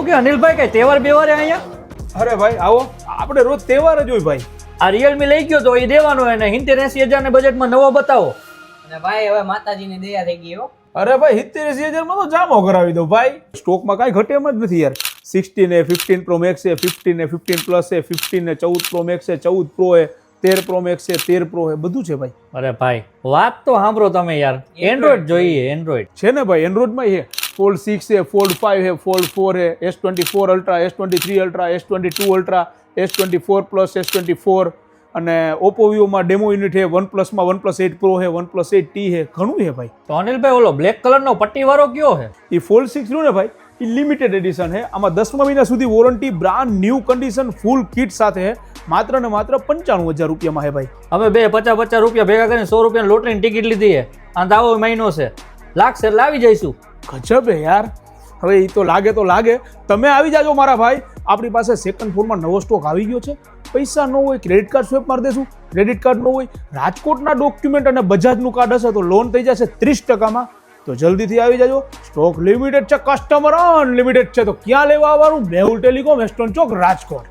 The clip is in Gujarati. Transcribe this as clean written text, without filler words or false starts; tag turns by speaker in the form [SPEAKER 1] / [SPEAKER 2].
[SPEAKER 1] કે અનિલભાઈ કઈ તહેવાર બેવારે અહીંયા?
[SPEAKER 2] અરે ભાઈ આવો, આપણે રોજ તહેવાર જ હોય ભાઈ.
[SPEAKER 1] આ રિયલમી લઈ ગયો તો એ દેવાનો હોય ને 70-80 હજાર બજેટમાં નવો બતાવો.
[SPEAKER 3] અને ભાઈ હવે માતાજીની દયા થઈ ગઈ હો.
[SPEAKER 2] અરે ભાઈ 70-80 હજારમાં તો જામો કરાવી દો ભાઈ. સ્ટોકમાં કાંઈ ઘટે એમ જ નથી યાર. 16 है 15 प्रो मैक्स है, 15 है 15 प्लस है, 15 है 14 प्रो मैक्स है, 14 प्रो है, 13 प्रो मैक्स है, 13 प्रो है, બધું છે ભાઈ.
[SPEAKER 1] અરે ભાઈ વાત તો સાંભળો તમે યાર, એન્ડ્રોઈડ જોઈએ એન્ડ્રોઈડ.
[SPEAKER 2] છે ને ભાઈ એન્ડ્રોઈડમાં છે. Fold 6 है, Fold 5 है, Fold 4 है, S24 ultra, S23 ultra, S22 ultra, S24 plus, S24 અને ઓપ્પો વિવોમાં ડેમો યુનિટ છે. OnePlusમાં OnePlus 8 Pro છે, OnePlus 8T છે, ઘણું છે ભાઈ.
[SPEAKER 1] તો અનિલભાઈ ઓલો બ્લેક કલરનો પટ્ટીવાળો કયો છે?
[SPEAKER 2] એ Fold 6 રહ્યું ને ભાઈ, એ લિમિટેડ એડિશન છે. આમાં 10મા મહિના સુધી વોરંટી, બ્રાન્ડ ન્યૂ કન્ડિશન, ફૂલ કિટ સાથે છે. માત્ર ને માત્ર 95,000 રૂપિયામાં છે ભાઈ.
[SPEAKER 1] અમે બે 50 રૂપિયા ભેગા કરીને 100 રૂપિયાની લોટરીની ટિકિટ લીધી છે. આ આવો મહિનો છે, લાગશે એટલે આવી જઈશું.
[SPEAKER 2] ગજબ હે યાર. હવે એ તો લાગે, તમે આવી જાજો મારા ભાઈ. આપણી પાસે સેકન્ડ ફ્લોરમાં નવો સ્ટોક આવી ગયો છે. પૈસા ન હોય ક્રેડિટ કાર્ડ સ્વેપ મારી દેશું. ક્રેડિટ કાર્ડ ન હોય, રાજકોટના ડોક્યુમેન્ટ અને બજાજનું કાર્ડ હશે તો લોન થઈ જશે 30%માં. તો જલ્દીથી આવી જાજો. સ્ટોક લિમિટેડ છે, કસ્ટમર અનલિમિટેડ છે. તો ક્યાં લેવા આવવાનું? મેહુલ ટેલિકોમ, વેસ્ટર્ન ચોક, રાજકોટ.